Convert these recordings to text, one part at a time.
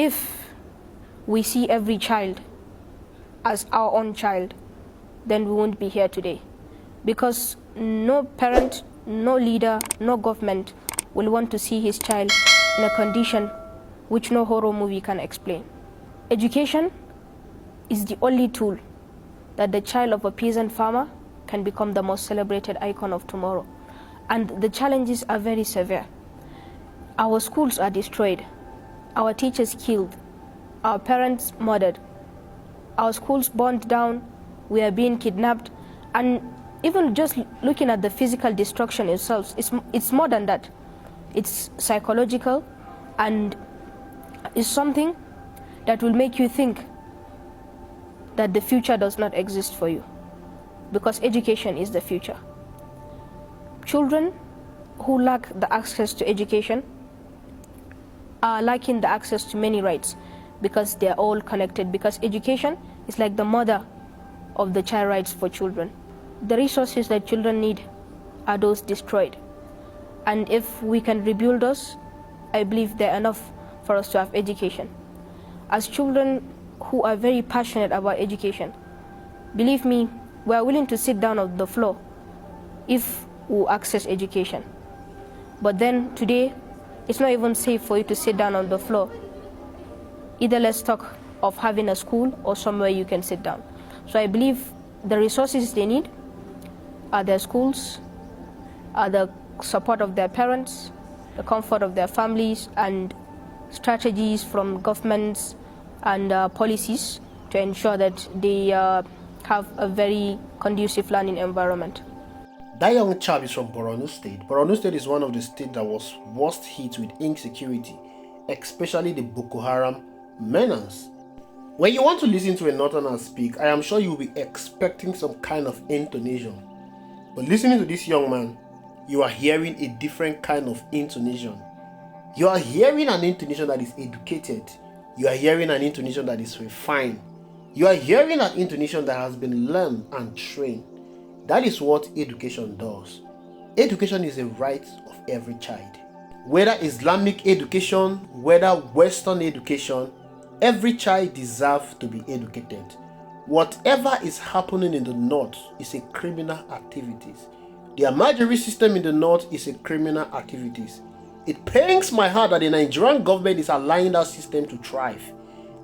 If we see every child as our own child, then we won't be here today. Because no parent, no leader, no government will want to see his child in a condition which no horror movie can explain. Education is the only tool that the child of a peasant farmer can become the most celebrated icon of tomorrow. And the challenges are very severe. Our schools are destroyed, our teachers killed, our parents murdered, our schools burned down, we are being kidnapped, and even just looking at the physical destruction itself, it's more than that. It's psychological, and it's something that will make you think that the future does not exist for you, because education is the future. Children who lack the access to education are lacking the access to many rights, because they are all connected, because education is like the mother of the child rights for children. The resources that children need are those destroyed. And if we can rebuild those, I believe they're enough for us to have education. As children who are very passionate about education, believe me, we are willing to sit down on the floor if we access education. But then today, it's not even safe for you to sit down on the floor. Either let's talk of having a school or somewhere you can sit down. So I believe the resources they need are their schools, are the support of their parents, the comfort of their families, and strategies from governments and policies to ensure that they have a very conducive learning environment. That young chap is from Borno State. Borno State is one of the states that was worst hit with insecurity, especially the Boko Haram menace. When you want to listen to a northerner speak, I am sure you will be expecting some kind of intonation. But listening to this young man, you are hearing a different kind of intonation. You are hearing an intonation that is educated. You are hearing an intonation that is refined. You are hearing an intonation that has been learned and trained. That is what education does. Education is a right of every child. Whether Islamic education, whether Western education, every child deserves to be educated. Whatever is happening in the north is a criminal activities. The Amajiri system in the north is a criminal activities. It pains my heart that the Nigerian government is allowing that system to thrive.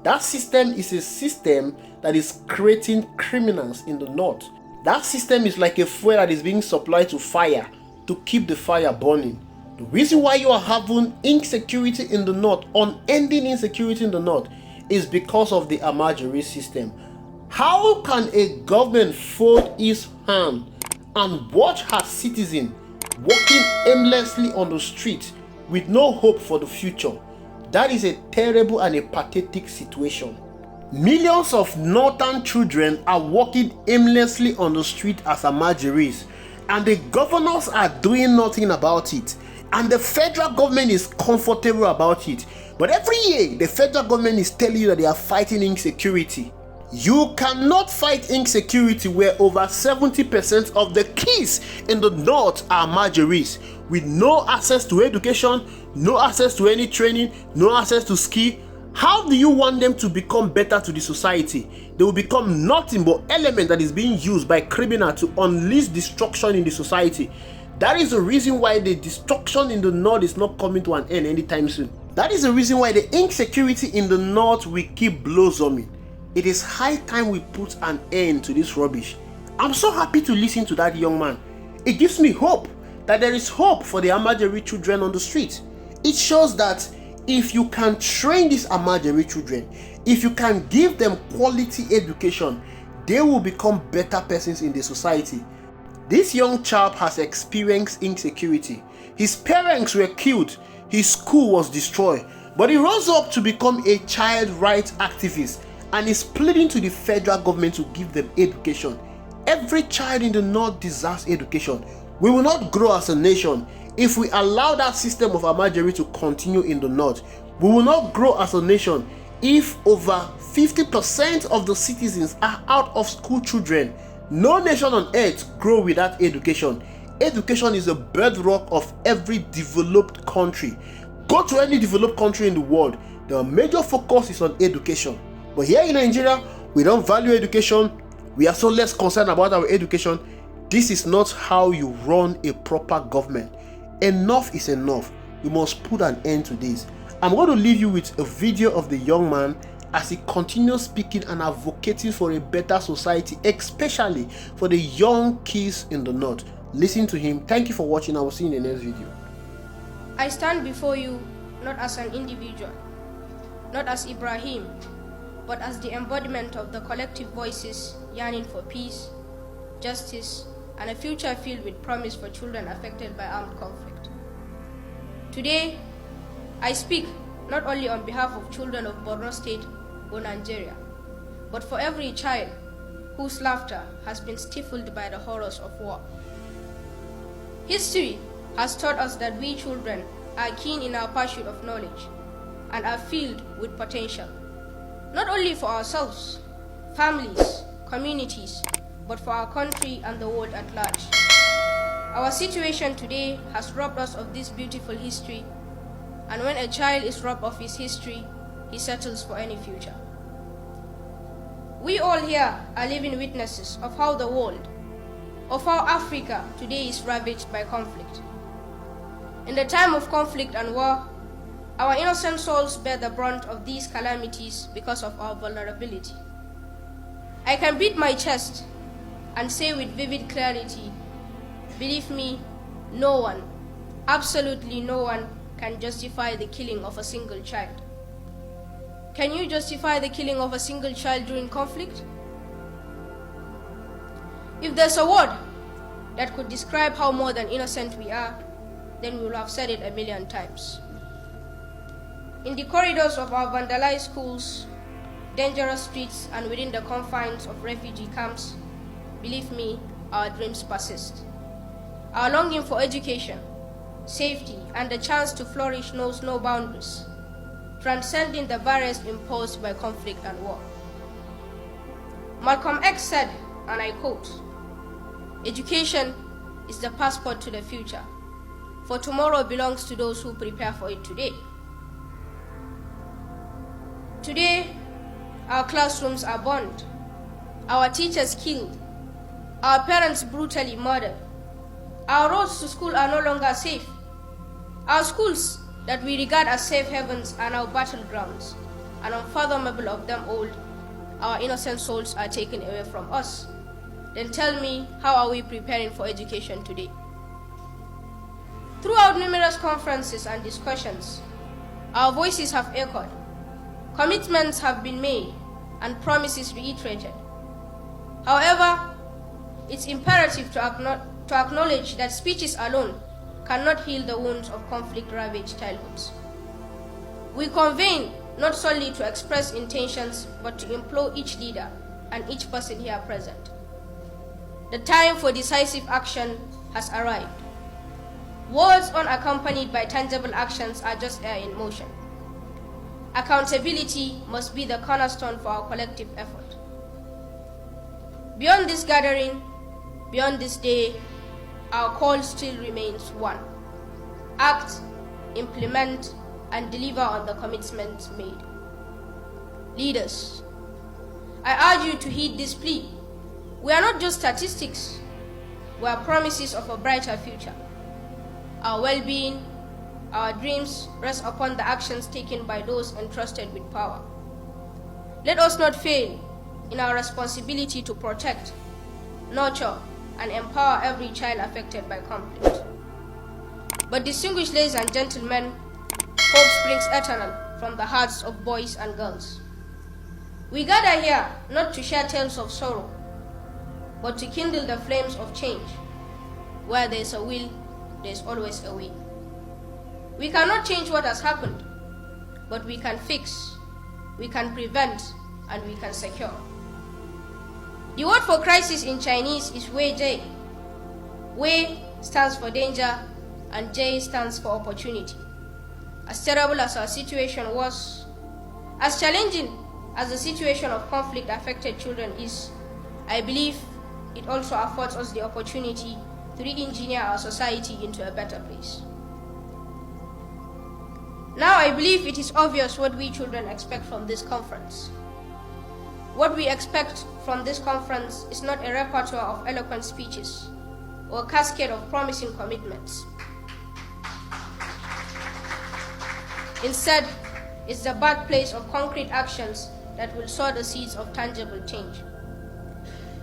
That system is a system that is creating criminals in the north. That system is like a fuel that is being supplied to fire to keep the fire burning. The reason why you are having insecurity in the north, unending insecurity in the north, is because of the Amajiri system. How can a government fold its hand and watch her citizen walking aimlessly on the street with no hope for the future? That is a terrible and a pathetic situation. Millions of northern children are walking aimlessly on the street as Amajiris, and the governors are doing nothing about it, and the federal government is comfortable about it. But every year, the federal government is telling you that they are fighting insecurity. You cannot fight insecurity where over 70% of the kids in the north are Amajiris, with no access to education, no access to any training, no access to skill. How do you want them to become better to the society? They will become nothing but element that is being used by criminals to unleash destruction in the society. That is the reason why the destruction in the north is not coming to an end anytime soon. That is the reason why the insecurity in the north will keep blossoming. It is high time we put an end to this rubbish. I'm so happy to listen to that young man. It gives me hope that there is hope for the Amajiri children on the street. It shows that if you can train these Amajiri children, if you can give them quality education, they will become better persons in the society. This young chap has experienced insecurity. His parents were killed, his school was destroyed, but he rose up to become a child rights activist and is pleading to the federal government to give them education. Every child in the north deserves education. We will not grow as a nation if we allow that system of Amajiri to continue in the north. We will not grow as a nation if over 50% of the citizens are out of school children. No nation on earth grows without education. Education is a bedrock of every developed country. Go to any developed country in the world. The major focus is on education. But here in Nigeria, we don't value education. We are so less concerned about our education. This is not how you run a proper government. Enough is enough. We must put an end to this. I'm going to leave you with a video of the young man as he continues speaking and advocating for a better society, especially for the young kids in the north. Listen to him. Thank you for watching. I will see you in the next video. I stand before you not as an individual, not as Ibrahim, but as the embodiment of the collective voices yearning for peace, justice, and a future filled with promise for children affected by armed conflict. Today, I speak not only on behalf of children of Borno State or Nigeria, but for every child whose laughter has been stifled by the horrors of war. History has taught us that we children are keen in our pursuit of knowledge and are filled with potential, not only for ourselves, families, communities, but for our country and the world at large. Our situation today has robbed us of this beautiful history, and when a child is robbed of his history, he settles for any future. We all here are living witnesses of how the world, of how Africa today is ravaged by conflict. In the time of conflict and war, our innocent souls bear the brunt of these calamities because of our vulnerability. I can beat my chest and say with vivid clarity, believe me, no one, absolutely no one, can justify the killing of a single child. Can you justify the killing of a single child during conflict? If there's a word that could describe how more than innocent we are, then we will have said it a million times. In the corridors of our vandalized schools, dangerous streets, and within the confines of refugee camps, believe me, our dreams persist. Our longing for education, safety, and the chance to flourish knows no boundaries, transcending the barriers imposed by conflict and war. Malcolm X said, and I quote, "Education is the passport to the future, for tomorrow belongs to those who prepare for it today." Today, our classrooms are burned, our teachers killed, our parents brutally murdered. Our roads to school are no longer safe. Our schools that we regard as safe havens are now battlegrounds, and unfathomable of them all, our innocent souls are taken away from us. Then tell me, how are we preparing for education today? Throughout numerous conferences and discussions, our voices have echoed, commitments have been made, and promises reiterated. However, it's imperative to acknowledge that speeches alone cannot heal the wounds of conflict-ravaged childhoods. We convene not solely to express intentions, but to implore each leader and each person here present. The time for decisive action has arrived. Words unaccompanied by tangible actions are just air in motion. Accountability must be the cornerstone for our collective effort. Beyond this gathering, beyond this day, our call still remains one: act, implement, and deliver on the commitments made. Leaders, I urge you to heed this plea. We are not just statistics, we are promises of a brighter future. Our well-being, our dreams rest upon the actions taken by those entrusted with power. Let us not fail in our responsibility to protect, nurture, and empower every child affected by conflict. But distinguished ladies and gentlemen, hope springs eternal from the hearts of boys and girls. We gather here not to share tales of sorrow, but to kindle the flames of change. Where there is a will, there is always a way. We cannot change what has happened, but we can fix, we can prevent, and we can secure. The word for crisis in Chinese is Wei Jie. Wei stands for danger, and J stands for opportunity. As terrible as our situation was, as challenging as the situation of conflict-affected children is, I believe it also affords us the opportunity to re-engineer our society into a better place. Now I believe it is obvious what we children expect from this conference. What we expect from this conference is not a repertoire of eloquent speeches or a cascade of promising commitments. Instead, it's the birthplace of concrete actions that will sow the seeds of tangible change.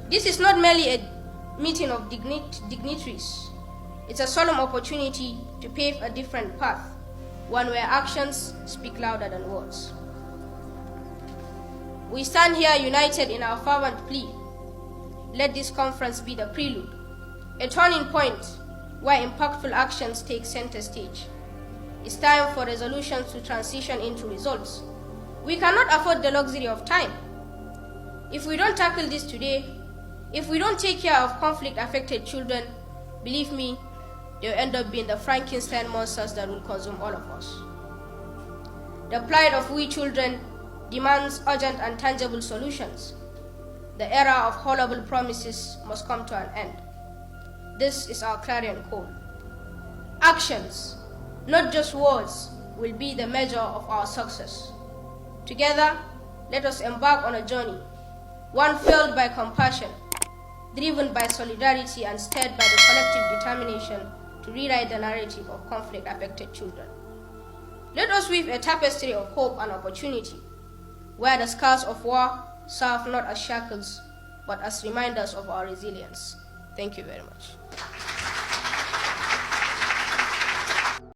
This is not merely a meeting of dignitaries. It's a solemn opportunity to pave a different path, one where actions speak louder than words. We stand here united in our fervent plea. Let this conference be the prelude, a turning point where impactful actions take center stage. It's time for resolutions to transition into results. We cannot afford the luxury of time. If we don't tackle this today, if we don't take care of conflict-affected children, believe me, they'll end up being the Frankenstein monsters that will consume all of us. The plight of we children demands urgent and tangible solutions. The era of horrible promises must come to an end. This is our clarion call. Actions, not just words, will be the measure of our success. Together, let us embark on a journey, one fueled by compassion, driven by solidarity and stirred by the collective determination to rewrite the narrative of conflict-affected children. Let us weave a tapestry of hope and opportunity, where the scars of war serve not as shackles, but as reminders of our resilience. Thank you very much.